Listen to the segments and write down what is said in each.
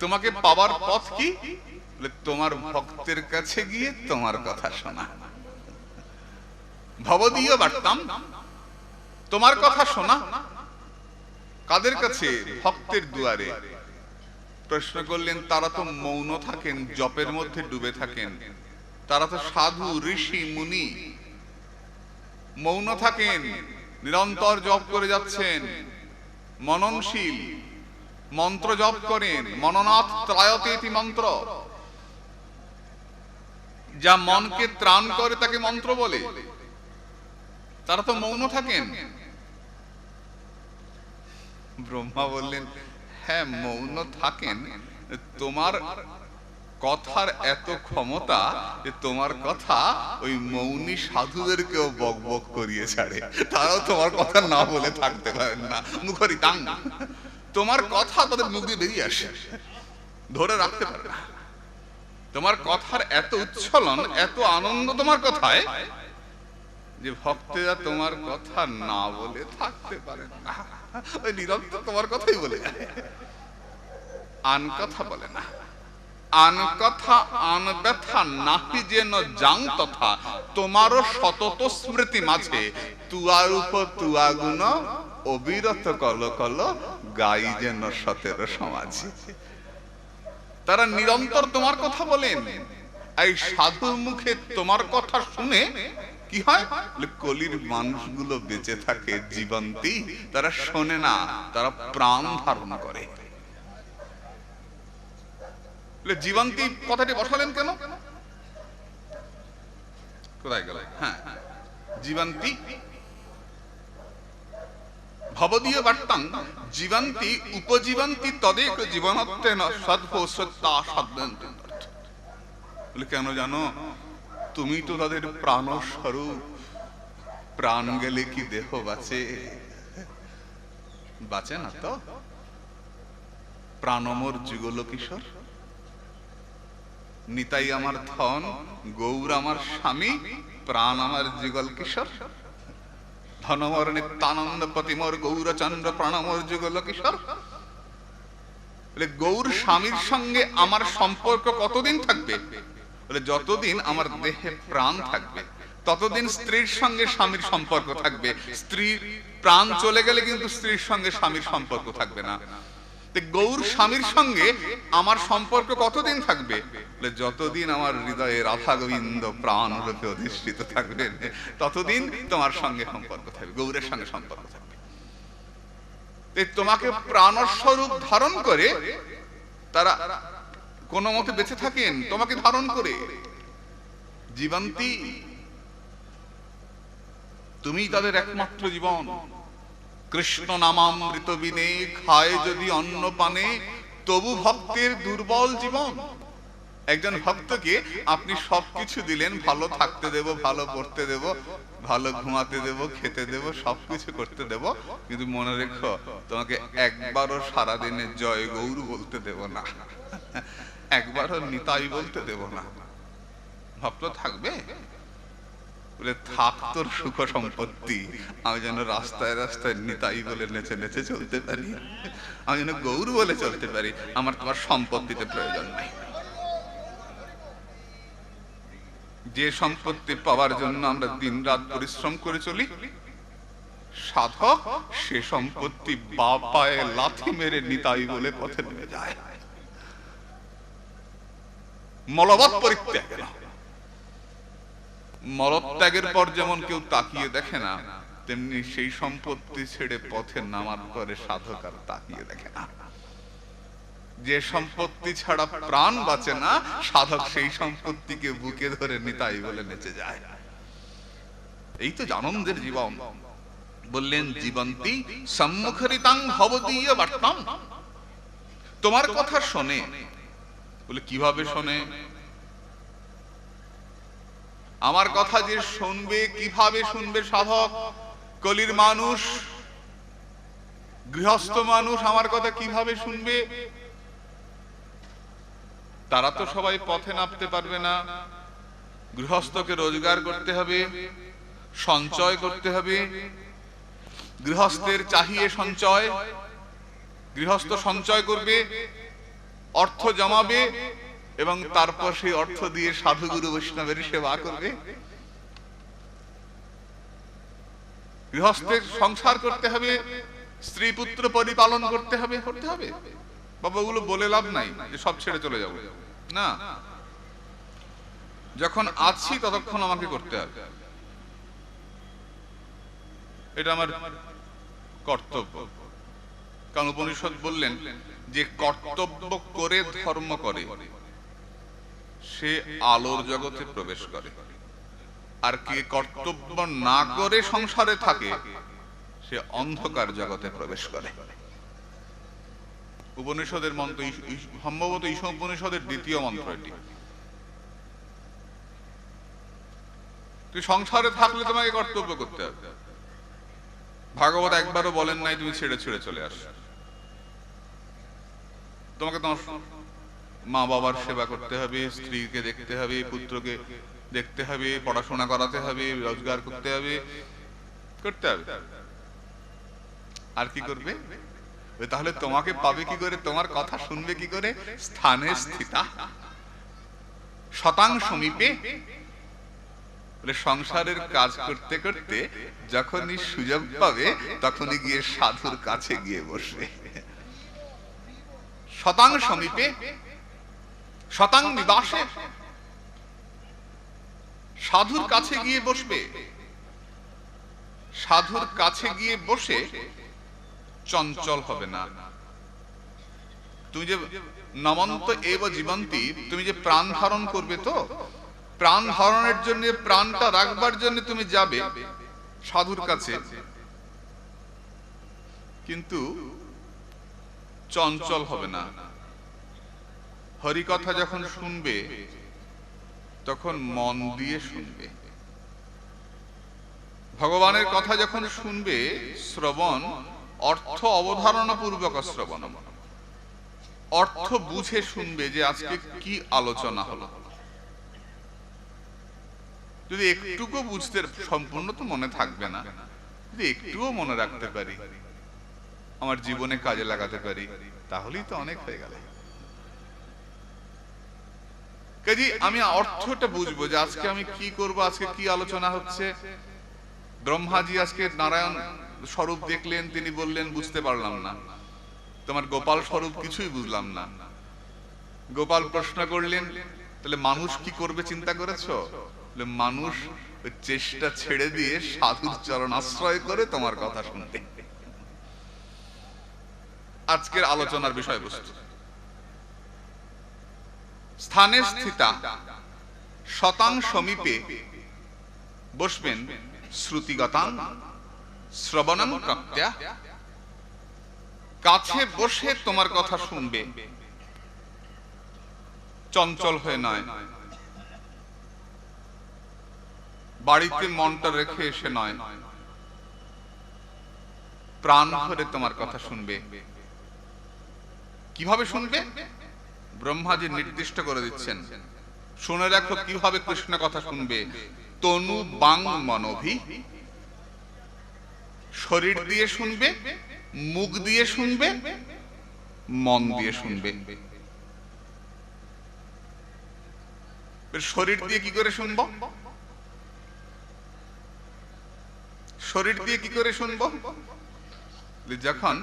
তোমাকে পাওয়ার পথ কি? তোমার ভক্তের কাছে গিয়ে তোমার কথা শোনা। ভবদীয় বার্তাম, তোমার কথা শোনা। কাদের কাছে? ভক্তের দুয়ারে। প্রশ্ন করলেন, তারা তো মৌন থাকেন, জপের মধ্যে ডুবে থাকেন, তারা তো সাধু ঋষি মুনি, মৌন থাকেন, নিরন্তর জপ করে যাচ্ছেন, মননশীল, মন্ত্র জপ করেন, মননাথ ত্রায়তেতি মন্ত্র, যা মনকে ত্রাণ করে তাকে মন্ত্র বলে। তারা তো মৌন থাকেন। ব্রহ্মা বললেন, হ্যাঁ মৌন থাকেন, তোমার কথার এত ক্ষমতা যে তোমার কথা ওই মৌনী সাধুদেরকেও বক বক করিয়ে ছাড়ে, তারাও তোমার কথা না বলে থাকতে পারেন না। মুখরি টাং, তোমার কথা তাদের মুখ দিয়ে বেরিয়ে আসে, ধরে রাখতে পারে না। তোমার কথার এত উচ্ছলন, এত আনন্দ তোমার কথায়, যে ভক্তেরা তোমার কথা না বলে থাকতে পারে না। ওই নিরন্তর তোমার কথাই বলে যায়, আন কথা বলে না। আন কথা আন ব্যথা নাহি যেন যাং তথা, তোমারও সতত স্মৃতি মাঝে তুয়ার উপর তুয়া গুণ অবিরত কল কল গাই যেন সতের সমাজে। তারা নিরন্তর তোমার কথা বলেন। এই সাধুর মুখে তোমার কথা শুনে কি হয়? কলির মানুষগুলো বেঁচে থাকে জীবন্তী। তারা শোনে না, তারা প্রাণ ধারণ করে। জীবন্তী কথাটি বসালেন কেন? কোথায় গেল? হ্যাঁ, জীবন্তী ভবদীয় বার্তাং জীবন্তী উপজীবন্তী তদেক জীবনত্বেন সদ্ভো সত্তা সদ্বন্তী। বলে কেন জানো? তুমি তো তাদের প্রাণ স্বরূপ। প্রাণ গেলে কি দেহ বাঁচে? বাঁচে না তো। প্রাণমর যুগল কিশোর, নিতাই আমার ধন, গৌর আমার স্বামী, প্রাণ আমার যুগল কিশোর। ধনমর নিত্যানন্দ পতিমর গৌরচন্দ্র প্রাণমর যুগল কিশোর। গৌর স্বামীর সঙ্গে আমার সম্পর্ক কতদিন থাকবে? বলে যতদিন আমার দেহে প্রাণ থাকবে ততদিন স্ত্রীর সঙ্গে স্বামীর সম্পর্ক থাকবে। স্ত্রীর প্রাণ চলে গেলে কিন্তু স্ত্রীর সঙ্গে স্বামীর সম্পর্ক থাকবে না। গৌর স্বামীর সঙ্গে আমার সম্পর্ক কতদিন থাকবে? যতদিন আমার হৃদয়ে রাধা গোবিন্দ প্রাণ রূপে অধিষ্ঠিত থাকবেন ততদিন তোমার সঙ্গে সম্পর্ক থাকবে, গৌরের সঙ্গে সম্পর্ক থাকবে। তোমাকে প্রাণস্বরূপ ধারণ করে তারা কোন মতে বেঁচে থাকেন, তোমাকে ধারণ করে। জীবন্তী, তুমি তাদের একমাত্র জীবন। কৃষ্ণ নামামৃত বিনে খায় যদি অন্ন পানে, তবু ভক্তের দুর্বল জীবন। একজন ভক্তকে আপনি সবকিছু দিলেন, ভালো থাকতে দেব, ভালো পড়তে দেব, ভালো ঘুমাতে দেব, খেতে দেব, সবকিছু করতে দেব, কিন্তু মনে রেখো তোমাকে একবারও সারাদিনে জয় গৌর বলতে দেব না, একবারও নিতাই বলতে দেব না। ভক্ত থাকবে? বলে থাক তোর সুখ সম্পত্তি, আমি যেন রাস্তায় রাস্তায় নিতাই বলে নেচে নেচে চলতে পারি, আমি যেন গৌর বলে চলতে পারি, আমার তোমার সম্পত্তিতে প্রয়োজন নাই। যে সম্পত্তি পাওয়ার জন্য আমরা দিন রাত পরিশ্রম করে চলি, সাধক সে সম্পত্তি বা পায়ে লাথি মেরে নিতাই বলে পথে নেমে যায়। মলবৎ পরিত্যাগ। মলত্যাগের পর যেমন কেউ তাকিয়ে দেখে না, তেমনি সেই সম্পত্তি ছেড়ে পথে নামার পরে সাধক আর তাকিয়ে দেখে না। যে সম্পত্তি ছাড়া প্রাণ বাঁচে না, সাধক সেই সম্পত্তিকে বুকে ধরে নিতাই বলে নেচে যায়। এই তো আনন্দের জীবন। বললেন জীবন্তী সম্মুখরিতাং ভবদীয় বার্তাম, তোমার কথা শোনে। বলে কিভাবে শোনে? আমার কথা যে শুনবে, কিভাবে শুনবে সাধক? কলির মানুষ, গৃহস্থ মানুষ আমার কথা কিভাবে শুনবে? তারা তো সবাই পথে নামতে পারবে না। গৃহস্থকে রোজগার করতে হবে, সঞ্চয় করতে হবে। গৃহস্থের চাহিয়ে সঞ্চয়, গৃহস্থ সঞ্চয় করবে, অর্থ জমাবে এবং তারপর সেই অর্থ দিয়ে সাধুগুরু বৈষ্ণবের সেবা করবে। গৃহস্থের সংসার করতে হবে, স্ত্রী পুত্র পরিপালন করতে হবে, বাবা ওগুলো বলে লাভ নাই যে সব ছেড়ে চলে যাবো না। যখন আছি ততক্ষণ আমাকে করতে হবে, এটা আমার কর্তব্য। কারণ উপনিষদ বললেন যে কর্তব্য করে ধর্ম করে সে আলোর জগতে প্রবেশ করে, আর কে কর্তব্য না করে সংসারে থাকে সে অন্ধকার জগতে প্রবেশ করে। উপনিষদের মন্ত্র, সম্ভবত ঈশা উপনিষদের দ্বিতীয় মন্ত্র এটি। তুই সংসারে থাকলে তোমাকে কর্তব্য করতে হবে। ভাগবত একবারও বলেন নাই তুমি ছেড়ে ছেড়ে চলে আস। তোমাকে তোমার মা বাবার সেবা করতে হবে, স্ত্রীকে দেখতে হবে, পুত্রকে দেখতে হবে, পড়াশোনা করাতে হবে, রোজগার করতে হবে, আর কি করবে? তাহলে তোমাকে পাবে কি করে, তোমার কথা শুনবে কি করে? স্থানে স্থিতা শতাং সমীপে। সংসারের কাজ করতে করতে যখনই সুযোগ পাবে তখনই গিয়ে সাধুর কাছে গিয়ে বসবে। শতাং সমীপে শতাং নিবাসে, সাধুর কাছে গিয়ে বসবে। সাধুর কাছে গিয়ে বসে চঞ্চল হবে না। তুমি যে নমন্ত এব জীবন্তি, তুমি যে প্রাণ ধারণ করবে, তো প্রাণ ধারণের জন্য, প্রাণটা রাখবার জন্য তুমি যাবে সাধুর কাছে, কিন্তু চঞ্চল হবে না। হরি কথা যখন শুনবে তখন মন দিয়ে শুনবে। ভগবানের কথা যখন শুনবে, শ্রবণ অর্থ অবধারণা পূর্বক শ্রবণ, অর্থ বুঝে শুনবে যে আজকে কি আলোচনা হলো। যদি একটুকু বুঝতে, সম্পূর্ণ তো মনে থাকবে না, যদি একটুও মনে রাখতে পারি, আমার জীবনে কাজে লাগাতে পারি, তাহলেই তো অনেক হয়ে গেল। কাজে আমি অর্থটা বুঝবো যে আজকে আমি কি করব, আজকে কি আলোচনা হচ্ছে। ব্রহ্মাজি আজকে নারায়ণ স্বরূপ দেখলেন, তিনি বললেন বুঝতে পারলাম না, তোমার গোপাল স্বরূপ কিছুই বুঝলাম না। গোপাল প্রশ্ন করলেন, তাহলে মানুষ কি করবে চিন্তা করেছো? মানুষ চেষ্টা ছেড়ে দিয়ে সাধুর চরণ আশ্রয় করে তোমার কথা শুনবে। আজকের আলোচনার বিষয়বস্তু স্থানে স্থিতা শতাং সমীপে বসবেন, শ্রুতিগতাং শ্রবণং প্রাপ্ত্যা, কাছে বসে তোমার কথা শুনবে, চঞ্চল হয়ে নয়। বাড়িতে মনটা রেখে এসে নয়, প্রাণ ভরে তোমার কথা শুনবে। কিভাবে শুনবে? ব্রহ্মাজি নির্দিষ্ট করে দিচ্ছেন, শুনে রাখো কিভাবে কৃষ্ণ কথা শুনবে। তনু বাং মনোভি, শরীর দিয়ে শুনবে, মুখ দিয়ে শুনবে, মন দিয়ে শুনবে। শরীর দিয়ে কি করে শুনবো? শরীর দিয়ে কি করে শুনবো? যখন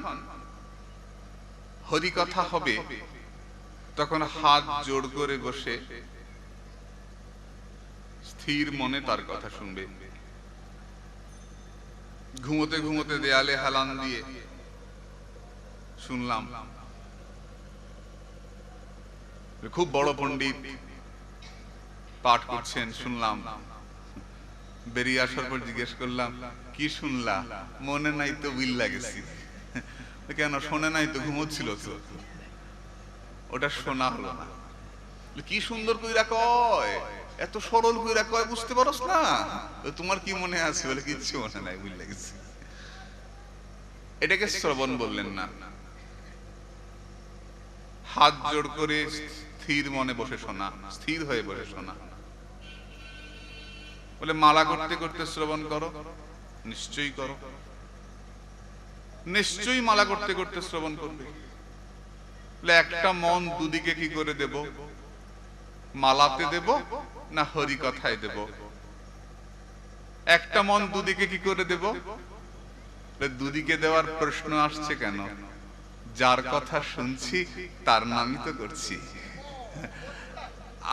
হরি কথা হবে তখন হাত জোড় করে বসে স্থির মনে তার কথা শুনবে। ঘুমোতে ঘুমোতে দেয়ালে হেলান দিয়ে শুনলাম, খুব বড় পণ্ডিত পাঠ করছেন, শুনলাম। বেরিয়ে আসার পর জিজ্ঞেস করলাম, কি শুনলা? মনে নাই তো, বিল্লা গেছি। কেন শোনে নাই তো? ঘুমোচ্ছিল তো। ওটা শোনা হলো না। কি সুন্দর কইরা কয়, এত সরল কইরা কয়, বুঝতে পারছ না? তোমার কি মনে আছে? বলে কিচ্ছু মনে নাই, বিল্লা গেছি। এটাকে শ্রবণ বললেন না। হাত জোড় করে স্থির মনে বসে শোনা, স্থির হয়ে বসে শোনা। বলে মালা করতে করতে শ্রবণ করো, নিশ্চয়ই করো, নিশ্চয়ই মালা করতে করতে শ্রবণ করবে। একটা মন দুদিকে কি করে দেব? মালাতে দেব না হরি কথায় দেব? একটা মন দুদিকে কি করে দেব? দুদিকে দেওয়ার প্রশ্ন আসছে কেন? যার কথা শুনছি তার নামই তো করছি।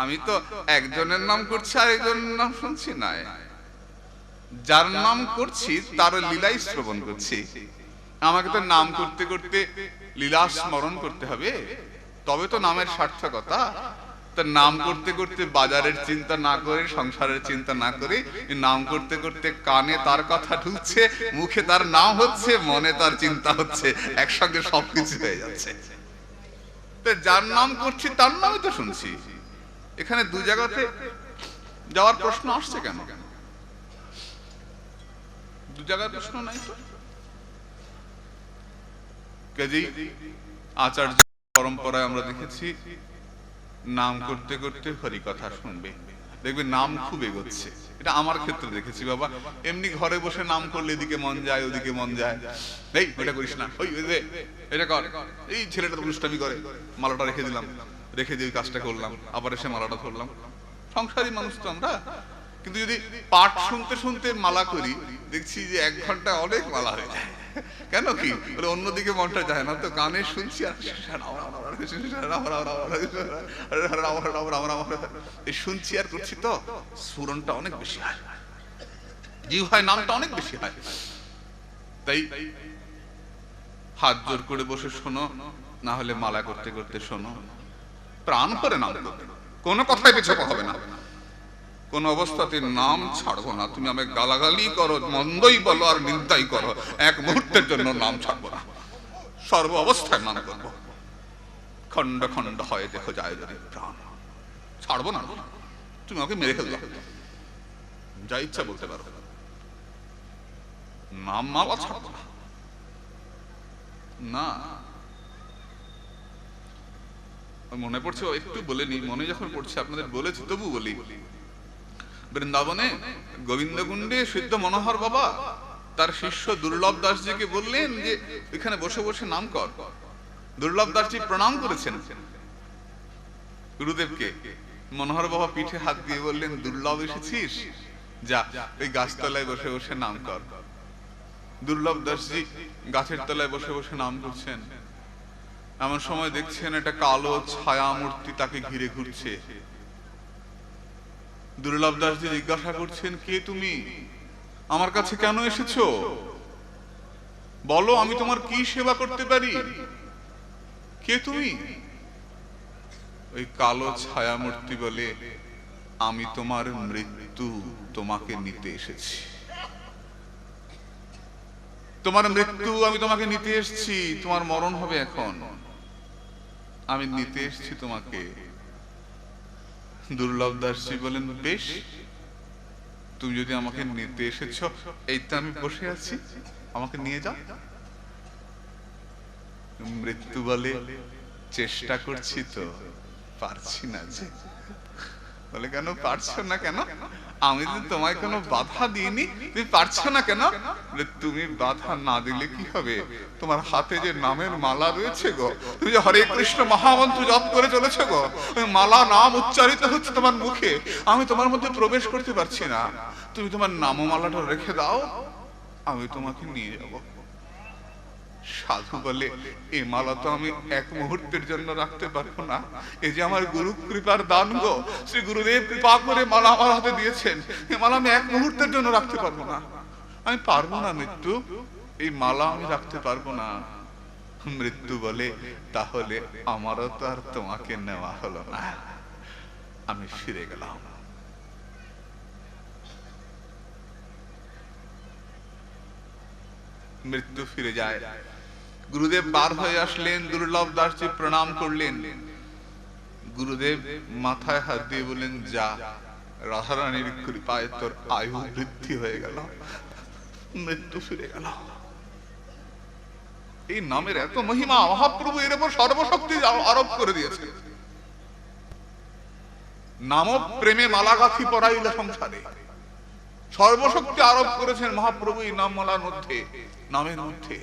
আমি তো একজনের নাম করছি আর একজনের নাম শুনছি না। যার নাম করছি তার লীলাই শ্রবণ করছি। আমাকে তো নাম করতে করতে লীলা স্মরণ করতে হবে, তবে তো নামের সার্থকতা। তা নাম করতে করতে বাজারের চিন্তা না করে, সংসারের চিন্তা না করে, নাম করতে করতে কানে তার কথা ঢুকছে, মুখে তার নাম হচ্ছে, মনে তার চিন্তা হচ্ছে, একসঙ্গে সবকিছু হয়ে যাচ্ছে। তো যার নাম করছি তার নামই তো শুনছি। এখানে দু জায়গাতে যাওয়ার প্রশ্ন আসছে কেন? দু জায়গার প্রশ্ন নাই তো। কাজেই আচার্য পরম্পরায় আমরা দেখেছি নাম করতে করতে হরি কথা শুনবে, দেখবে নাম খুব এগোচ্ছে। এটা আমার ক্ষেত্রে দেখেছি বাবা। এমনি ঘরে বসে নাম করলে এদিকে মন যায় ওদিকে মন যায়, এই ওটা করিস না, ওই এটা কর, এই ছেলেটা তো দুষ্টামি করে, মালাটা রেখে দিলাম, রেখে দিয়ে কাজটা করলাম, আবার এসে মালাটা ধরলাম। সংসারী মানুষ তো আমরা। কিন্তু যদি পাঠ শুনতে শুনতে মালা করি, দেখছি যে 1 ঘন্টা অনেক মালা হয়ে যায়। কেন কি? অন্যদিকে মনটা যায় না তো, গানে শুনছি আর এই শুনছি আর করছি, তো স্ফুরণটা অনেক বেশি হয়, জিহ্বায় নামটা অনেক বেশি হয়। তাই হাত জোর করে বসে শোনো, না হলে মালা করতে করতে শোনো, প্রাণ করে নাম করবে, কোনো কথায় পেছাবো হবে না, কোন অবস্থাতে নাম ছাড়বো না। তুমি আমাকে গালাগালি করো, মন্দই বলো আর নিন্দাই করো, 1 মুহূর্তের জন্য নাম ছাড়বো না, সর্ব অবস্থায় নাম করবো। খন্ড খন্ড হয় দেখো যায় যদি প্রাণ, ছাড়বো না। তুমি আমাকে মেরে ফেলবে, যা ইচ্ছা বলতে পারো, নাম মালা ছাড়বো না। না মনে পড়ছে, একটু বলে নি, মনে যখন পড়ছে আপনাদের বলেছি তবু বলি। বৃন্দাবনে গোবিন্দকুণ্ডে সিদ্ধ মনোহর বাবা তার শিষ্য দুর্লভ দাসজিকে বললেন যে এখানে বসে বসে নাম কর। দুর্লভ দাসজি প্রণাম করেছেন গুরুদেবকে। মনোহর বাবা পিঠে হাত দিয়ে বললেন, দুর্লভ এসেছিস, যা ওই গাছতলায় বসে বসে নাম কর। দুর্লভ দাসজি গাছের তলায় বসে বসে নাম করছেন। এমন সময় দেখছেন একটা কালো ছায়া মূর্তি তাকে ঘিরে ঘুরছে। দুর্লভ দাসজি জিজ্ঞাসা করছেন, কে তুমি? আমার কাছে কেন এসেছো? বলো, আমি তোমার কি সেবা করতে পারি? কে তুমি? ওই কালো ছায়া মূর্তি বলে, আমি তোমার মৃত্যু, তোমাকে নিতে এসেছি। তোমার মৃত্যু, আমি তোমাকে নিতে এসেছি, তোমার মরণ হবে এখন, আমি নিতে এসেছি তোমাকে। দুর্লভ দাসজি বলেন, বেশ, তুমি যদি আমাকে নিতে এসেছো, এই তো আমি বসে আছি, আমাকে নিয়ে যাও। মৃত্যু বলে, চেষ্টা করছি তো, পারছি না যে। বলে, কেন পারছো না কেন? আমি তো তোমায় কোনো বাধা দিইনি, তুমি পারছো না কেন? তুমি বাধা না দিলে কি হবে? তোমার হাতে যে নামের মালা রয়েছে গো, তুমি যে হরে কৃষ্ণ মহামন্ত্র জপ করে চলেছো গো, ওই মালা নাম উচ্চারিত হচ্ছে তোমার মুখে, আমি তোমার মধ্যে প্রবেশ করতে পারছি না। তুমি তোমার নামমালাটা রেখে দাও, আমি তোমাকে নিয়ে যাব। সাধু বলে, এ মালা তো আমি 1 মুহূর্তের জন্য রাখতে পারবো না, এ যে আমার গুরু কৃপার দান গো, শ্রী গুরুদেব কৃপা করে মালা আমার হাতে দিয়েছেন, এ মালা আমি 1 মুহূর্তের জন্য রাখতে পারবো না, আমি পারবো না মৃত্যু, এই মালা আমি রাখতে পারবো না। মৃত্যু বলে, তাহলে আমারও তো আর তোমাকে নেওয়া হলো না, আমি ফিরে গেলাম। মৃত্যু ফিরে যায়। গুরুদেব বার হয়ে আসলেন, দুর্লভ দাসজি প্রণাম করলেন। গুরুদেব মাথায় হাত দিয়ে বললেন, যা, রাধারানীর কৃপায় তোর আয়ু বৃদ্ধি হয়ে গেল, মৃত্যু ফিরে গেল। এই নামের এত মহিমা, মহাপ্রভু এর উপর সর্বশক্তি আরোপ করে দিয়েছে। নাম প্রেমে মালাগাথি পরাইল সংসারে, সর্বশক্তি আরোপ করেছেন মহাপ্রভু এই নামমালার মধ্যে, নামের মধ্যে।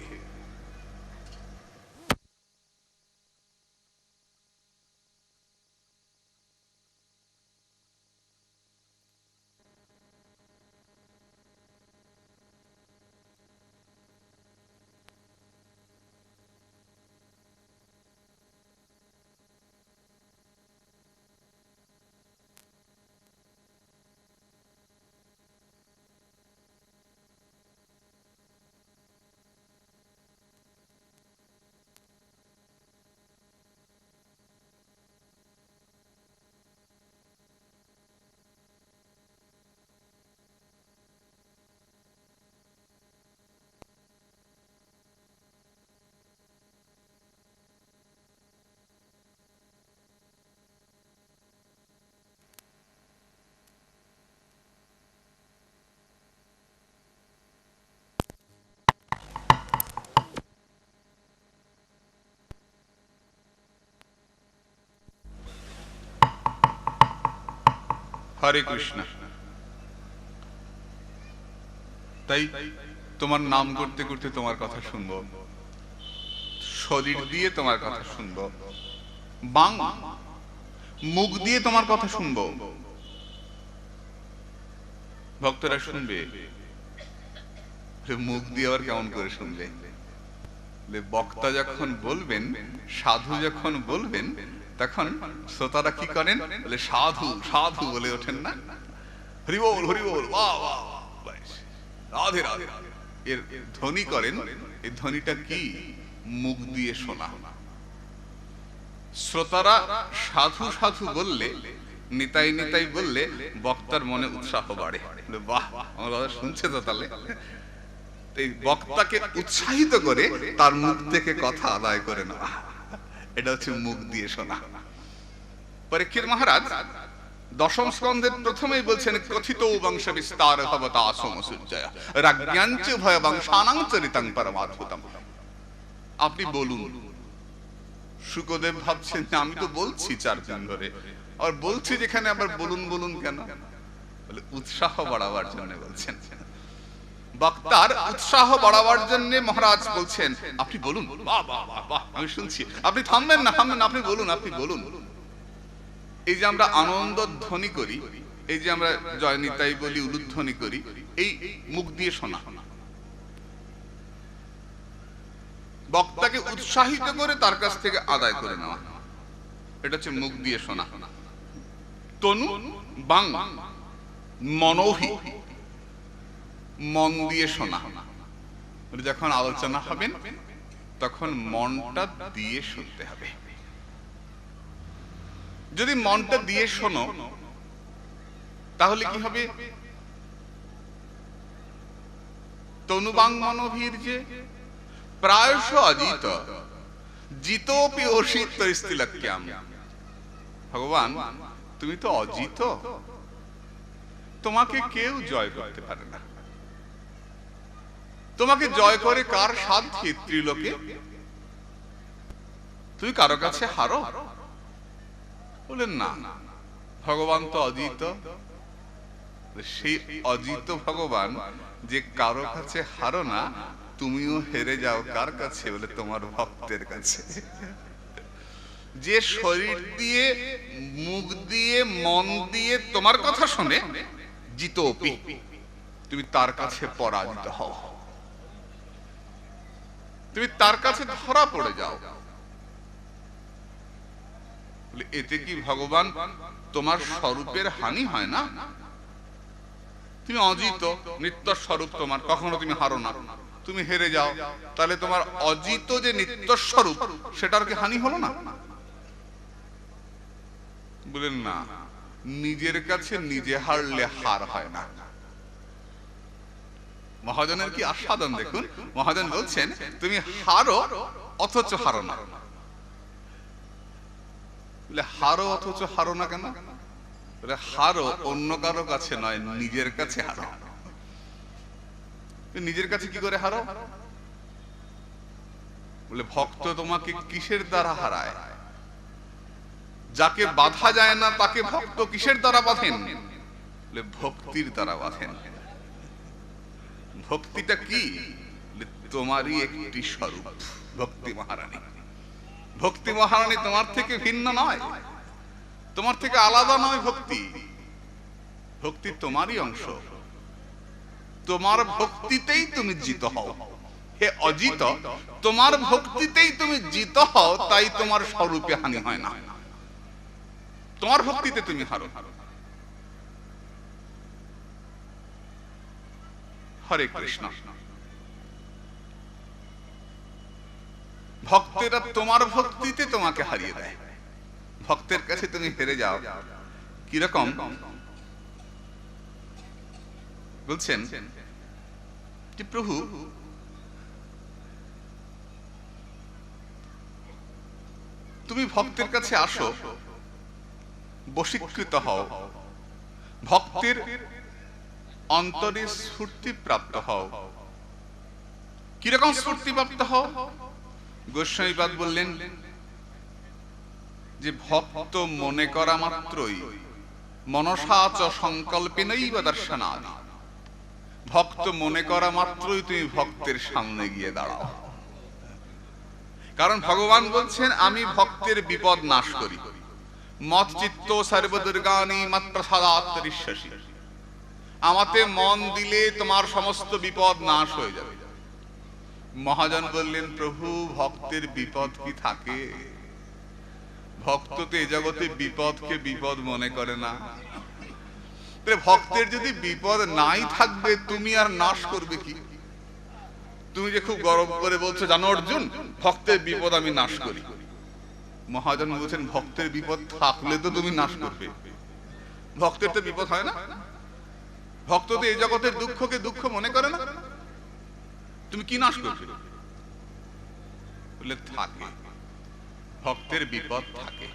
হরে কৃষ্ণ। তাই তোমার নাম করতে করতে তোমার কথা শুনবো, শরীর দিয়ে তোমার কথা শুনবো, বাং মুখ দিয়ে তোমার কথা শুনবো। ভক্তরা শুনবে, মুখ দিয়ে আবার কেমন করে শুনবে? বক্তা যখন বলবেন, সাধু যখন বলবেন, তখন শ্রোতারা কি করেন? বলে সাধু সাধু বলে ওঠেন না? হরি বল হরি বল, বাহ বাহ, রাধে রাধে, এর ধ্বনি করেন। এই ধ্বনিটা কি? মুখ দিয়ে শোনা। শ্রোতারা সাধু সাধু বললে, নিতাই নিতাই বললে, বক্তার মনে উৎসাহ বাড়ে। বাহ, আমার কথা শুনছে তো তাহলে। এই বক্তাকে উৎসাহিত করে তার মুখ থেকে কথা আদায় করে নেওয়া, এটা হচ্ছে মুখ দিয়ে শোনা। পরীক্ষিত মহারাজ দশম স্কন্ধের প্রথমেই বলছেন, কথিত বংশ বিস্তার ভবতা সমসূর্যয়া রাজ্ঞাঞ্চ ভয় বংশানাং চরিতাং পরমাদ্ভুতম। আপনি বলুন। শুকদেব ভাবছেন আমি তো বলছি 4 দিন ধরে, আর বলছি যেখানে আবার বলুন বলুন কেন? বলে উৎসাহ বাড়াবার জন্য বলছেন। বক্তার উৎসাহ বাড়াবার জন্য মহারাজ বলছেন আপনি বলুন। বাহ বাহ বাহ, আমি শুনছি। আপনি থামবেন না, থামবেন না, আপনি বলুন, আপনি বলুন। এই যে আমরা আনন্দ ধ্বনি করি, এই যে আমরা জয় নিতাই বলি, উলুধ্বনি করি, এই মুখ দিয়ে শোনা। বক্তাকে উৎসাহিত করে তার কাছ থেকে আদায় করে নেওয়া, এটা হচ্ছে মুখ দিয়ে শোনা। তনু বাং মনোহি, মন দিয়ে শোনা। যখন আলোচনা হবেন তখন মনটা দিয়ে শুনতে হবে। যদি মনটা দিয়ে শোনো তাহলে কি হবে? তনুবাং মনোভীর যে প্রায়শ অজিত জিতোপি অসিত স্থিলক্যাম। ভগবান তুমি তো অজিত, তোমাকে কেউ জয় করতে পারে না। তোমাকে জয় করে কার সাধ্যে ত্রিলোকে? তুমি কারো কাছে হারো? বলেন না, ভগবান তো অজিত। সেই অজিত ভগবান যে কারো কাছে হারো না, তুমিও হেরে যাও কার কাছে? বলে তোমার ভক্তের কাছে। যে শরীর দিয়ে, মুখ দিয়ে, মন দিয়ে তোমার কথা শুনে, জিতোপি, তুমি তার কাছে পরাজিত হও, তুমি তার কাছে ধরা পড়ে যাও। এতে কি ভগবান তোমার স্বরূপের হানি হয় না? তুমি অজিত, নিত্য স্বরূপ তোমার, কখনো তুমি হারো না, তুমি হেরে যাও, তাহলে তোমার অজিত যে নিত্য স্বরূপ সেটার কি হানি হলো না? বলেন না, নিজের কাছে নিজে হারলে হার হয় না। মহাজনের কি আস্বাদন দেখুন। মহাজন বলছেন তুমি হারো অথচ হারো না। বলে হারো অথচ হারো না কেন? বলে হারো অন্য কারো কাছে নয়, নিজের কাছে হারো। নিজের কাছে কি করে হারো? বলে ভক্ত তোমাকে কিসের দ্বারা হারায়? যাকে বাধা যায় না তাকে ভক্ত কিসের দ্বারা বাঁধেন? বলে ভক্তির দ্বারা বাঁধেন। ভক্তিটা কি? তোমারই একটি স্বরূপ, ভক্তি মহারানী। ভক্তি মহারানী তোমার থেকে ভিন্ন নয়, তোমার থেকে আলাদা নয়। ভক্তি, ভক্তি তোমারই অংশ। তোমার ভক্তিতেই তুমি জিত হও। হে অজিত, তোমার ভক্তিতেই তুমি জিত হও, তাই তোমার স্বরূপে হানি হয় না। তোমার ভক্তিতে তুমি হারো। হরে কৃষ্ণ। ভক্তেরা তোমার ভক্তিতে তোমাকে হারিয়ে দেয়, ভক্তের কাছে তুমি হেরে যাও। কিরকম বলছেন যে প্রভু তুমি ভক্তের কাছে আসো, বশীকৃত হও, ভক্তের অন্তরে স্ফূর্তি প্রাপ্ত হও। কিরকম স্ফূর্তি প্রাপ্ত হও? গোস্বামীপাদ বললেন যে ভক্ত মনে করা মাত্রই মনসা চ সংকল্পেনৈব দর্শনাদি। ভক্ত মনে করা মাত্রই তুমি ভক্তের সামনে গিয়ে দাঁড়াও। কারণ ভগবান বলছেন আমি ভক্তের বিপদ নাশ করি। মত চিত্ত সর্বদুর্গানি মৎপ্রসাদাত্তরিষ্যসি। আমাতে মন দিলে তোমার সমস্ত বিপদ নাশ হয়ে যাবে। মহাজন বললেন, প্রভু ভক্তের বিপদ কি থাকে? ভক্ত তো এ জগতে বিপদকে বিপদ মনে করে না। ভক্তের যদি বিপদ নাই থাকবে তুমি আর নাশ করবে কি? তুমি যে খুব গর্ব করে বলছো, জানো অর্জুন, ভক্তের বিপদ আমি নাশ করি। মহাজন বলছেন, ভক্তের বিপদ থাকলে তো তুমি নাশ করবে। ভক্তের তো বিপদ হয় না। ভক্ত তো এই জগতের দুঃখকে দুঃখ মনে করে না। তুমি কি নাশ করবে? বলে থাকে, ভক্তের বিপদ থাকে,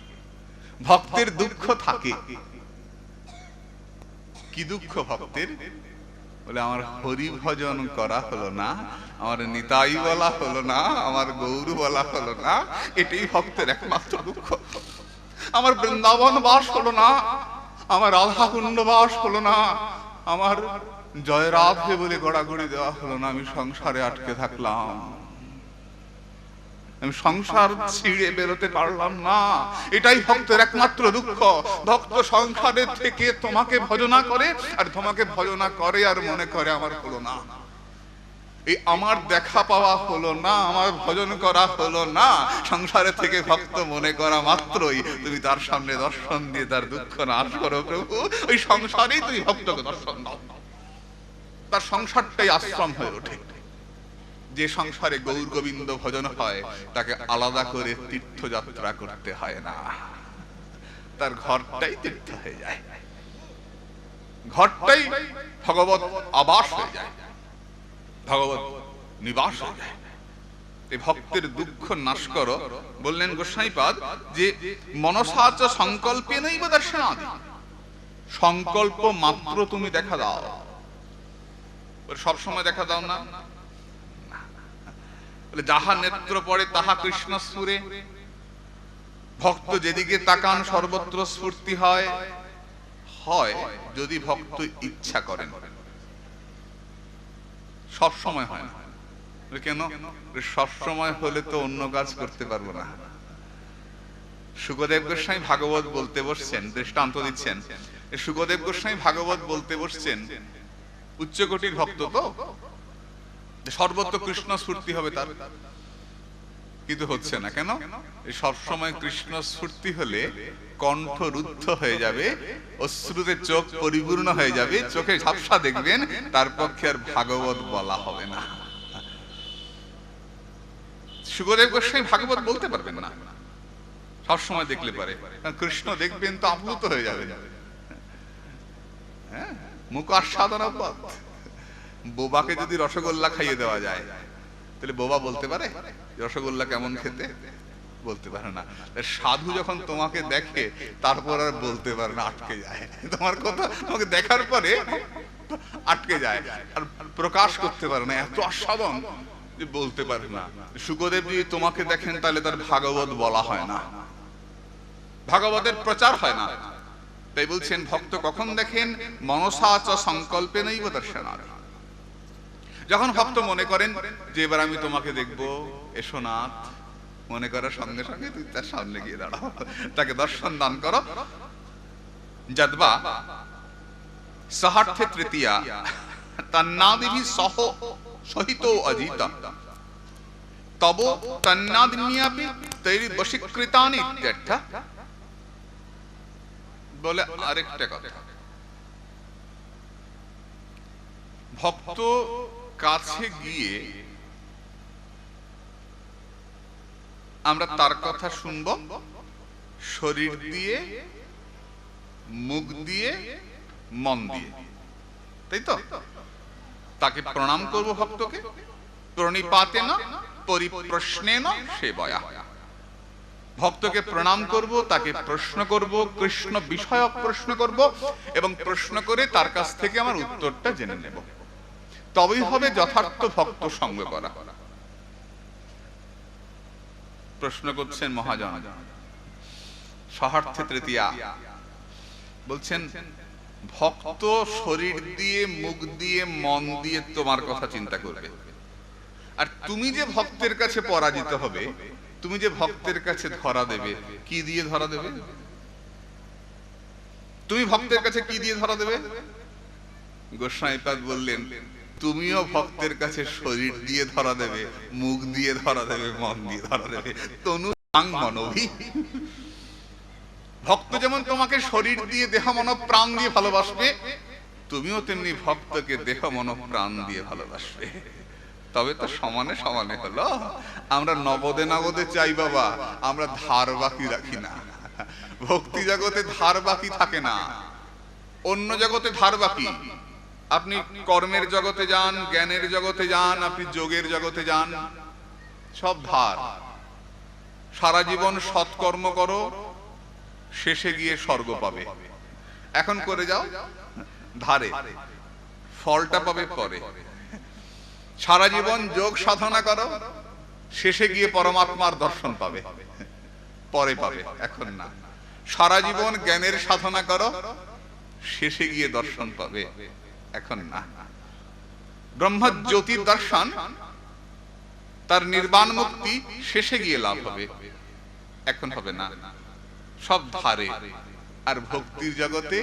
ভক্তের দুঃখ থাকে। কি দুঃখ ভক্তের? বলে আমার হরি ভজন করা হলো না, আমার নিতাই বলা হলো না, আমার গৌর বলা হলো না, এটাই ভক্তের একমাত্র দুঃখ। আমার বৃন্দাবন বাস হলো না, আমার রাধা কুণ্ড বাস হলো না, আমার জয় রাধে বলে গড়াগড়ি দেওয়া হলো না, আমি সংসারে আটকে থাকলাম, আমি সংসার ছিঁড়ে বেরোতে পারলাম না, এটাই ভক্তের একমাত্র দুঃখ। ভক্ত সংসারের থেকে তোমাকে ভজনা করে, আর তোমাকে ভজনা করে আর মনে করে আমার হলো না, এই আমার দেখা পাওয়া হলো না, আমার ভজন করা হলো না। সংসারে থেকে ভক্ত মনে করা মাত্রই তুমি তার সামনে দর্শন দিয়ে তার দুঃখ নাশ করো প্রভু। ওই সংসারেই তুমি ভক্তকে দর্শন দাও। তার সংসারটাই আশ্রম হয়ে ওঠে। যে সংসারে গৌর গোবিন্দ ভজন হয় তাকে আলাদা করে তীর্থযাত্রা করতে হয় না, তার ঘরটাই তীর্থ হয়ে যায়, ঘরটাই ভগবত আবাস হয়ে যায়, ভগবত নিবাস হয়ে যায়। এই ভক্তের দুঃখ নাশ করো। বললেন গোসাইপাদ যে মনসা চ সংকল্পেনৈব দর্শনাদি। সংকল্প মাত্র তুমি দেখা দাও। সব সময় দেখা দাও না। যাহা নেত্র পড়ে তাহা কৃষ্ণ সুরে। ভক্ত যেদিকে তাকান সর্বত্র স্ফূর্তি হয়, হয় যদি ভক্ত ইচ্ছা করেন। সব সময় হয় না। কেন? সব সময় হলে তো অন্য কাজ করতে পারবো না। সুখদেব গোস্বামী ভাগবত বলতে বসছেন, দৃষ্টান্ত দিচ্ছেন। সুখদেব গোস্বামী ভাগবত বলতে বসছেন, উচ্চকোটির ভক্ত তো, সর্বত্র কৃষ্ণ স্ফূর্তি হবে তার, কিন্তু হচ্ছে না। কেন? সব সময় কৃষ্ণ স্ফূর্তি হলে কণ্ঠ রুদ্ধ হয়ে যাবে, অশ্রুতে চোখ পরিপূর্ণ হয়ে যাবে, চোখে ঝাপসা দেখবেন, তার পক্ষে আর ভাগবত বলা হবে না। সুখদেব গোস্বামী ভাগবত বলতে পারবেন না সব সময় দেখলে পারে। কৃষ্ণ দেখবেন তো আপ্লুত হয়ে যাবে। হ্যাঁ, মুখ আস্বাদন পথ। বোবাকে যদি রসগোল্লা খাইয়ে দেওয়া যায়, তাহলে বোবা বলতে পারে রসগোল্লা কেমন খেতে? বলতে পারে না। সাধু যখন তোমাকে দেখে তারপর আর বলতে পারে না, আটকে যায়। তোমার কথা তোমাকে দেখার পরে আটকে যায়, আর প্রকাশ করতে পারে না, এত আস্বাদন যে বলতে পারে না। সুখদেব যদি তোমাকে দেখেন তাহলে তার ভাগবত বলা হয় না, ভাগবতের প্রচার হয় না। তাই বলছেন ভক্ত কখন দেখেন? মনসা চ সংকল্পেনৈব দর্শনাদি। যখন ভক্ত মনে করেন যে এবার আমি তোমাকে দেখবো, এসো নাথ, মনে করার সঙ্গে সঙ্গে তুই তার সামনে গিয়ে দাঁড়াও, তাকে দর্শন দান করো। যদ্বা সহার্থে তৃতীয়া তন্নাদিভি সহ সহিত অজিত তব তন্নাদিন্যাপি তৈরি বশীকৃতানি ইত্যর্থ। বলে আরেকটা কথা, ভক্ত কাছে গিয়ে আমরা তার কথা শুনব শরীর দিয়ে, মুখ দিয়ে, মন দিয়ে, তাই তো? তাকে প্রণাম করব ভক্তকে, প্রণিপাতেন পরিপ্রশ্নেন সেবয়া। ভক্তকে প্রণাম করব, তাকে প্রশ্ন করব, কৃষ্ণ বিষয়ক প্রশ্ন করব, এবং প্রশ্ন করে তার কাছ থেকে আমার উত্তরটা জেনে নেব। তবেই হবে যথার্থ ভক্ত সঙ্গ করা। প্রশ্ন করছেন মহাজন, সহার্থে তৃতীয়া, বলছেন ভক্ত শরীর দিয়ে, মুখ দিয়ে, মন দিয়ে তোমার কথা চিন্তা করবে। আর তুমি যে ভক্তের কাছে পরাজিত হবে, তুমি যে ভক্তের কাছে ধরা দেবে, কি দিয়ে ধরা দেবে? তুমি ভক্তের কাছে কি দিয়ে ধরা দেবে? গোস্বামীপাদ বললেন, তুমিও ভক্তের কাছে শরীর দিয়ে ধরা দেবে, মুখ দিয়ে ধরা দেবে, মন দিয়ে ধরা দেবে। তনু মনভি। ভক্ত যেমন তোমাকে শরীর দিয়ে, দেহ, মন, প্রাণ দিয়ে ভালোবাসবে, তুমিও তেমনি ভক্তকে দেহ, মন, প্রাণ দিয়ে ভালোবাসবে। তবে তো সমানে সমানে হলো। আমরা নগদে নগদে চাই বাবা, আমরা ধার বাকি রাখি না। ভক্তি জগতে ধার বাকি থাকে না, অন্য জগতে ধার বাকি। আপনি কর্মের জগতে যান, জ্ঞানের জগতে যান, আপনি যোগের জগতে যান, সব ধার। সারা জীবন সৎকর্ম করো, শেষে গিয়ে স্বর্গ পাবে। এখন করে যাও ধারে, ফলটা পাবে পরে। সারা জীবন যোগ সাধনা করো, শেষে গিয়ে পরমাত্মার দর্শন পাবে, পরে পাবে, এখন না। সারা জীবন জ্ঞানের সাধনা করো, শেষে গিয়ে দর্শন পাবে, এখন না। ব্রহ্মজ্যোতির দর্শন, তার নির্বাণ মুক্তি শেষে গিয়ে লাভ হবে, এখন হবে না। সব ধারে। আর ভক্তির জগতে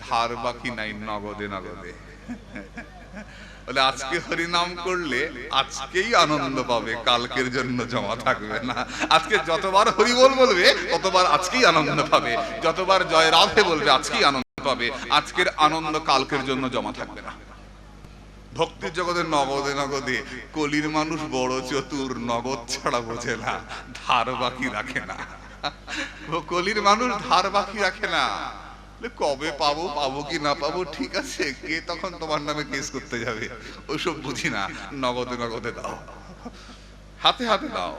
ধার বাকি নাই, নগদে নগদে। বলে আজকে হরিনাম করলে আজকেই আনন্দ পাবে, কালকের জন্য জমা থাকবে না। আজকে যতবার হরিবোল বলবে ততবার আজকেই আনন্দ পাবে, যতবার জয় রাধে বলবে আজকেই আনন্দ পাবে। আজকের আনন্দ কালকের জন্য জমা থাকবে না। ভক্তির জগতে নগদে নগদে। কলির মানুষ বড় চতুর, নগদ ছাড়া বোঝে না, ধার বাকি রাখে না। কলির মানুষ ধার বাকি রাখে না। কবে পাবো, পাবো কি না পাবো, ঠিক আছে, কে তখন তোমার নামে কেস করতে যাবে, ওইসব বুঝি না। নগদে নগদে দাও, হাতে হাতে দাও।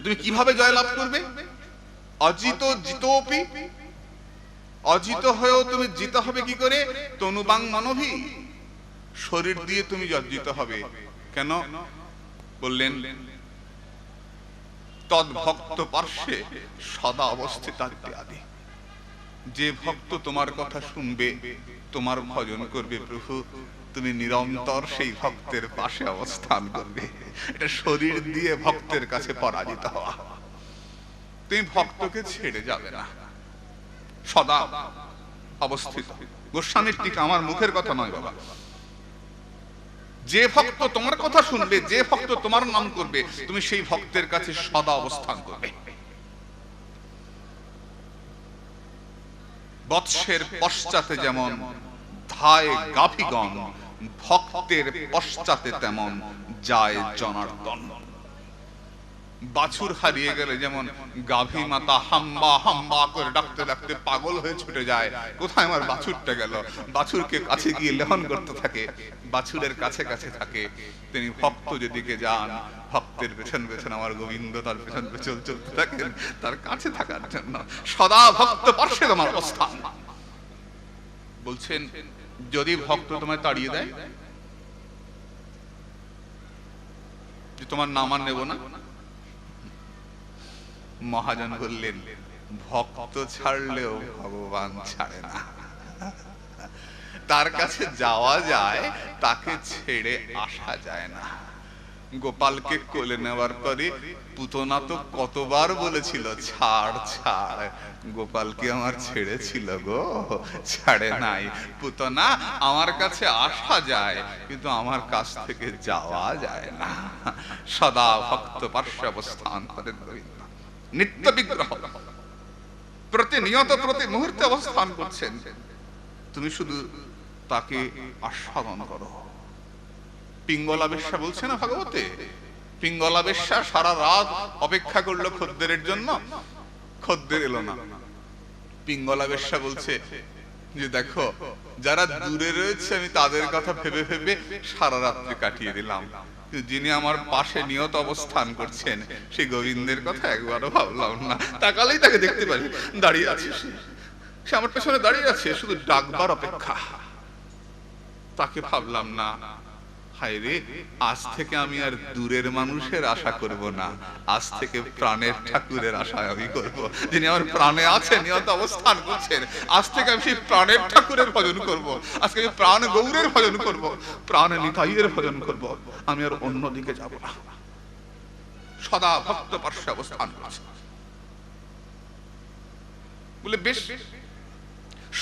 তুমি কিভাবে জয়লাভ করবে? অজিত জিতোপি, অজিত হয়েও তুমি জিত হবে কি করে? তনুবাং মনভি, শরীর দিয়ে তুমি অর্জিত হবে। কেন বললেন? তদ ভক্ত পার্শ্বে সদা অবস্থিত আদি। যে ভক্ত তোমার কথা শুনবে, তোমার ভজন করবে প্রভু, তুমি নিরন্তর সেই ভক্তের পাশে অবস্থান করবে। এটা শরীর দিয়ে ভক্তের কাছে পরাজিত হওয়া। তুমি ভক্তকে ছেড়ে যাবে না, সদা অবস্থিত। গোস্বামীর টিকা, আমার মুখের কথা নয় বাবা। যে ভক্ত তোমার কথা শুনবে, যে ভক্ত তোমার নাম করবে, তুমি সেই ভক্তের কাছে সদা অবস্থান করবে। বৎসের পশ্চাতে যেমন ধায় গাভীগণ, ভক্তের পশ্চাতে তেমন যায় জনার্দন। বাছুর হারিয়ে গেলে যেমন গাভী মাতা হাম্বা হাম্বা করে ডাকতে ডাকতে পাগল হয়ে ছুটে যায়, কোথায় আমার বাছুরটা গেল, বাছুরকে কাছে গিয়ে লেহন করতে থাকে, বাছুরের কাছে কাছে থাকে। তিনি ভক্ত যেদিকে যান, ভক্তের পেছন পেছন আমার গোবিন্দ তার পেছন পেছন চলতে থাকেন, তার কাছে থাকার জন্য। সদা ভক্ত পার্শ্বে তোমার অবস্থান। বলছেন যদি ভক্ত তোমায় তাড়িয়ে দেয়, যে তোমার নাম আর নেব না, মহাজন বললেন ভক্ত ছাড়লেও ভগবান ছাড়ে না। তার কাছে যাওয়া যায়, তাকে ছেড়ে আসা যায় না। গোপালকে কোলে নেওয়ার পরে পুতনা তো কতবার বলেছিল ছাড় ছাড়, গোপালকে আমার ছেড়েছিল গো, ছাড়ে নাই। পুতনা আমার কাছে আসা যায়, কিন্তু আমার কাছ থেকে যাওয়া যায় না। সদা ভক্ত পার্শ্বে অবস্থান করেন গোবিন্দ, নিত্য বিগ্রহ, প্রতিনিয়ত প্রতি মুহূর্তে অবস্থান করছেন। তুমি শুধু তাকে আস্বাদন করো। পিঙ্গলা বেশ্যা বলছে না ভাগবতে, পিঙ্গলা বেশ্যা সারা রাত অপেক্ষা করলো খদ্দেরের জন্য, খদ্দের এলো না। পিঙ্গলা বেশ্যা বলছে যে দেখো, যারা দূরে রয়েছে আমি তাদের কথা ভেবে ভেবে সারা রাত্রি কাটিয়ে দিলাম, যিনি আমার পাশে নিয়ত অবস্থান করছেন সেই গোবিন্দের কথা একবারও ভাবলাম না। তাকালেই তাকে দেখতে পারি, দাঁড়িয়ে আছে, সে আমার পেছনে দাঁড়িয়ে আছে, শুধু ডাকবার অপেক্ষা, তাকে ভাবলাম না। হায় রে, আজ থেকে আমি আর দূরের মানুষের আশা করব না, আজ থেকে প্রাণের ঠাকুরের আশা আমি করব, যিনি আমার প্রাণে আছেন, নিয়ত অবস্থান করছেন। আজ থেকে আমি সেই প্রাণের ঠাকুরের ভজন করব, আজকে আমি প্রাণ গৌরের ভজন করব, প্রাণ নিতাইয়ের ভজন করব, আমি আর অন্যদিকে যাব না। সদা ভক্ত পার্শ্বে অবস্থান করছে। বলে বেশ,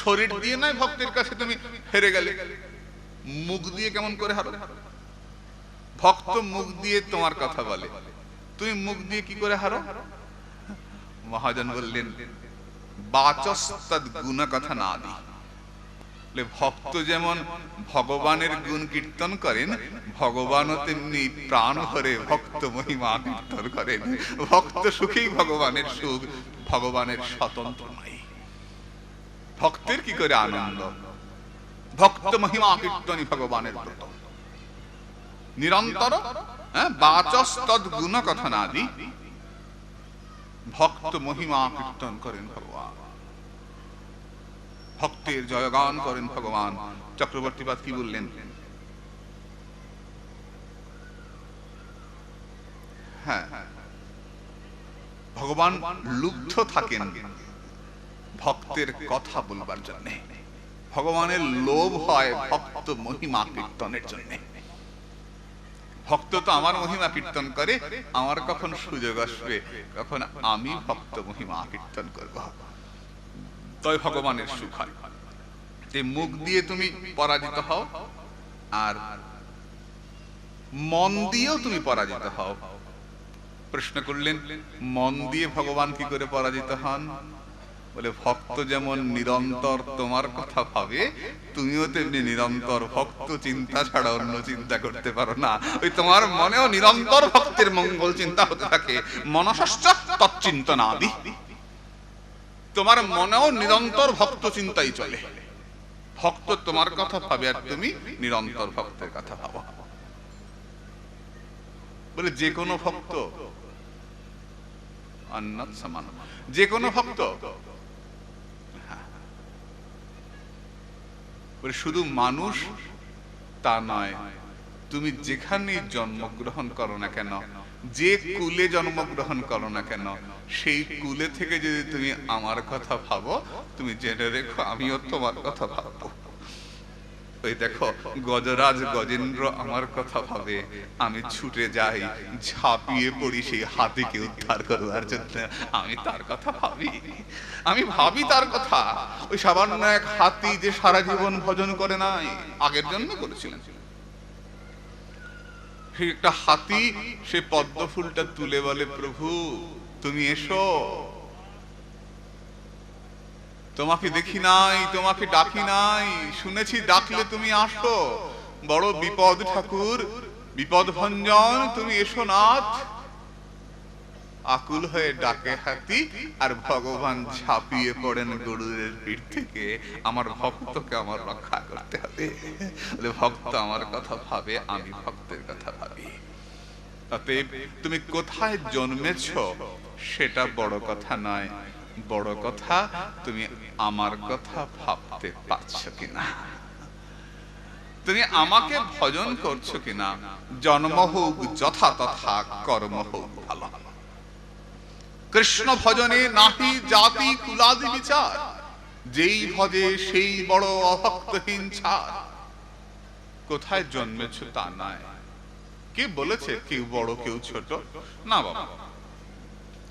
শরীর দিয়ে নয় ভক্তের কাছে তুমি হেরে গেলে, মুখ দিয়ে কেমন করে হারো? ভক্ত মুখ দিয়ে তোমার কথা বলে, তুমি মুখ দিয়ে কি করে হারো? মহাজন বললেন, বাচস্তদ গুণ কথা না দি। ভক্ত যেমন ভগবানের গুণ কীর্তন করেন, ভগবানও তেমনি প্রাণ ভরে ভক্ত মহিমা কীর্তন করেন। ভক্ত সুখেই ভগবানের সুখ, ভগবানের স্বতন্ত্র নাই। ভক্তের কি করে আনন্দ? ভক্ত মহিমা কীর্তনই ভগবানের ব্রত। নিরন্তর বাচস্তদ গুণ কথা না দি, ভক্ত মহিমা কীর্তন করেন ভগবান, ভক্তের জয়গান করেন ভগবান। চক্রবর্তীপাদ কি বললেন? হ্যাঁ, ভগবান লুব্ধ থাকেন ভক্তের কথা বলবার জন্য। ভগবানের লোভ হয় ভক্ত মহিমা কীর্তনের জন্য। ভক্ত তো আমার মহিমা কীর্তন করে, আমার কখন সুযোগ আসবে, কখন আমি ভক্ত মহিমা কীর্তন করব, তাই ভগবানের সুখ হয়। এই মুখ দিয়ে তুমি পরাজিত হও, আর মন দিয়েও তুমি পরাজিত হও। প্রশ্ন করলেন, মন দিয়ে ভগবান কি করে পরাজিত হন? বলে, ভক্ত যেমন নিরন্তর তোমার কথা ভাবে, তুমিও তেমনি নিরন্তর ভক্ত চিন্তা ছাড়া অন্য চিন্তা করতে পারো না। ওই তোমার মনেও নিরন্তর ভক্তের মঙ্গল চিন্তা হতে থাকে। মনসশ্চ তচ্চিন্তনাদি, তোমার মনেও নিরন্তর ভক্ত চিন্তাই চলে। ভক্ত তোমার কথা ভাবে আর তুমি নিরন্তর ভক্তের কথা ভাবো। বলে, যে কোনো ভক্ত অন্যৎ সমান, যে কোনো ভক্ত শুধু মানুষ তা নয়, তুমি যেখানে জন্মগ্রহণ করো না কেন, যে কুলে জন্মগ্রহণ করো না কেন, সেই কুলে থেকে যদি তুমি আমার কথা ভাবো, তুমি জেনে রেখো আমিও তোমার কথা ভাববো। ওই দেখো, গজরাজ গজেন্দ্র আমার কথা ভাবে, আমি ছুটে যাই, ঝাঁপিয়ে পড়ি সেই হাতিকে উদ্ধার করবার জন্য। আমি তার কথা ভাবি, আমি ভাবি তার কথা। ওই সামান্য এক হাতি যে সারা জীবন ভজন করে নাই, আগের জন্য করেছিলেন, সেই একটা হাতি সে পদ্ম ফুলটা তুলে বলে, প্রভু তুমি এসো, তোমাকে দেখি নাই, তোমাকে ডাকি নাই, শুনেছি ডাকলে তুমি আসো, বড় বিপদ ঠাকুর, বিপদ ভঞ্জন, তুমি এসো নাথ। আকুল হয়ে ডাকে হাতি, আর ভগবান ঝাঁপিয়ে পড়েন গরুরের পিঠ থেকে। আমার ভক্তকে আমার রক্ষা করতে হবে। ভক্ত আমার কথা ভাবে, আমি ভক্তের কথা ভাবি। অতএব তুমি কোথায় জন্মেছ সেটা বড় কথা নয়, বড় কথা তুমি আমার কথা ভাবতে পারছো কিনা, তুমি আমাকে ভজন করছো কিনা। জন্ম হোক যথা তথা, কর্ম হোক ভালো। কৃষ্ণ ভজনে নাহি জাতি কুলাদি বিচার, যেই ভজে সেই বড় অভক্তহীন ছাড়। কোথায় জন্মেছ তা নয়। কে বলেছে কেউ বড় কেউ ছোট? না বাবা,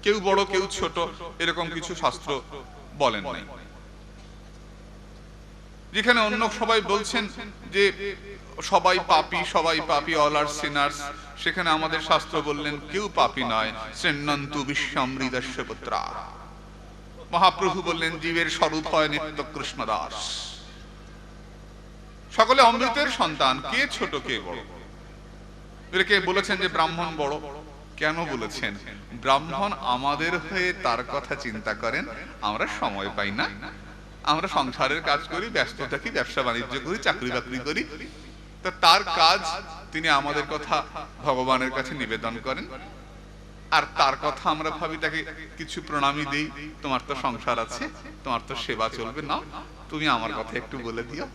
কেউ বড় কেউ ছোট এরকম কিছু শাস্ত্র বলেন নাই। যেখানে অন্য সবাই বলছেন যে সবাই পাপী, সবাই পাপী, অল আর সিনার্স, সেখানে আমাদের শাস্ত্র বললেন কেউ পাপী নয়। শ্রেণন্তু বিশ্বমৃতস্য পুত্রা, মহাপ্রভু বললেন জীবের স্বরূপ হয় নিত্য কৃষ্ণ দাস। সকলে অমৃতের সন্তান, কে ছোট কে বড়? কে বলেছেন যে ব্রাহ্মণ বড়? কেন বলেছেন? ব্রাহ্মণ আমাদের হয়ে তার কথা চিন্তা করেন, আমরা সময় পাই না, আমরা সংসারের কাজ করি, ব্যস্ত থাকি, ব্যবসা বাণিজ্য করি, চাকরি বাকরি করি, তো তার কাজ তিনি আমাদের কথা ভগবানের কাছে নিবেদন করেন, আর তার কথা আমরা ভাবি তাকে কিছু প্রণামী দেই, তোমার তো সংসার আছে, তোমার তো সেবা চলবে, না তুমি আমার কথা একটু বলে দিও।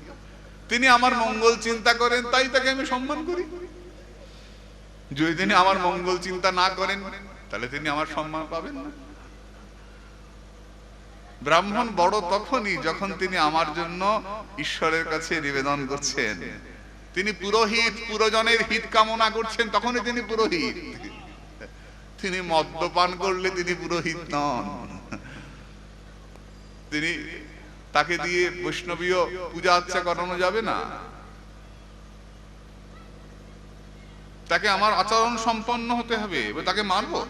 তিনি আমার মঙ্গল চিন্তা করেন, তাই তাকে আমি সম্মান করি। যদি তিনি আমার মঙ্গল চিন্তা না করেন তাহলে তিনি আমার সম্মান পাবেন না। ব্রাহ্মণ বড় তখনই যখন তিনি আমার জন্য ঈশ্বরের কাছে নিবেদন করছেন, তিনি পুরোহিত, পুরোজনের হিত কামনা করছেন, তখনই তিনি পুরোহিত। তিনি মদ্যপান করলে তিনি পুরোহিত নন। তিনি তাকে দিয়ে বৈষ্ণবীয় পূজা আর্চা করানো যাবে না। তাকে আমার আচরণ সম্পন্ন হতে হবে, তাকে মারবো?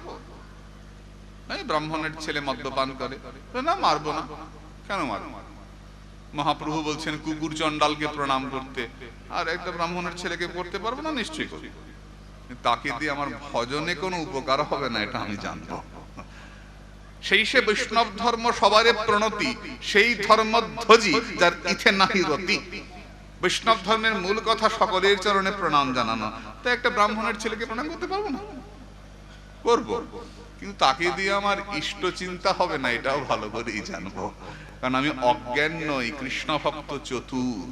ব্রাহ্মণের ছেলে মদ্যপান করে, না মারবো না। কেন মারবো? মহাপ্রভু বলছেন কুকুর চণ্ডালকে প্রণাম করতে, আর একটা ব্রাহ্মণের ছেলেকে করতে পারবো না? নিশ্চয়ই করি। তাকে দিয়ে আমার ভজনে কোনো উপকার হবে না, এটা আমি জানবো। সেই সে বৈষ্ণব ধর্ম সবারে প্রণতি, সেই ধর্মধ্বজি যার ইথে নাহি রতি। বৈষ্ণব ধর্মের মূল কথা সকলের চরণে প্রণাম জানানো। তো একটা ব্রাহ্মণের ছেলেকে প্রণাম করতে পারবো না? করবো, কিন্তু তাকে দিয়ে আমার ইষ্ট চিন্তা হবে না, এটাও ভালো করেই জানবো। কারণ আমি অজ্ঞান নই, কৃষ্ণ ভক্ত চতুর।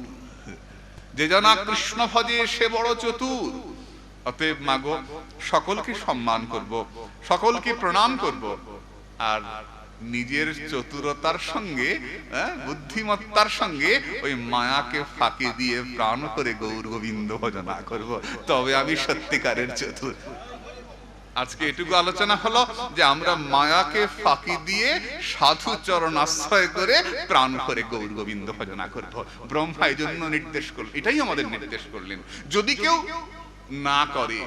যে জানা কৃষ্ণ ভজে সে বড় চতুর। অতএব মাগো, সকলকে সম্মান করব, সকলকে প্রণাম করব, আর নিজের চতুরতার সঙ্গে, বুদ্ধিমত্তার সঙ্গে ওই মায়াকে ফাঁকি দিয়ে প্রাণ করে গৌর গোবিন্দ ভজনা করব, তবে আমি সত্যিকারের চতুর। আজকে এটুকু আলোচনা হলো যে আমরা মায়াকে ফাঁকি দিয়ে সাধু চরণ আশ্রয় করে প্রাণ করে গৌর গোবিন্দ ভজনা করব। ব্রহ্মা এই জন্য নির্দেশ করলেন, এটাই আমাদের নির্দেশ করলেন। যদি কেউ না করে,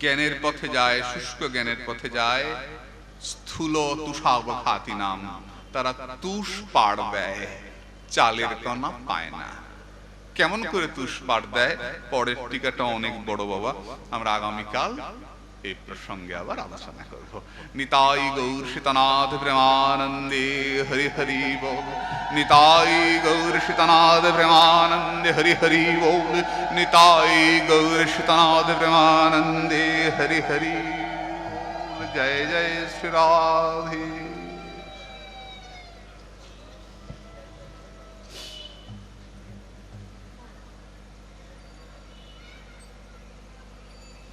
জ্ঞানের পথে যায়, শুষ্ক জ্ঞানের পথে যায়, স্থূল তুষাবঘাতি নাম, তারা তুষ পাড় দেয়, চালের কণা পায় না। কেমন করে তুষ পাড় দেয়, পরের টিকাটা অনেক বড় বাবা, আমরা আগামীকাল এই প্রসঙ্গে আবার আলোচনা করব। নিতাই গৌর সীতানাথ প্রেমানন্দে হরি হরি বল। নিতাই গৌর সীতানাথ প্রেমানন্দে হরি হরি বল। নিতাই গৌর সীতানাথ প্রেমানন্দে হরি হরি বল। জয় জয় শ্রী রাধে।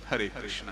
হরে কৃষ্ণ।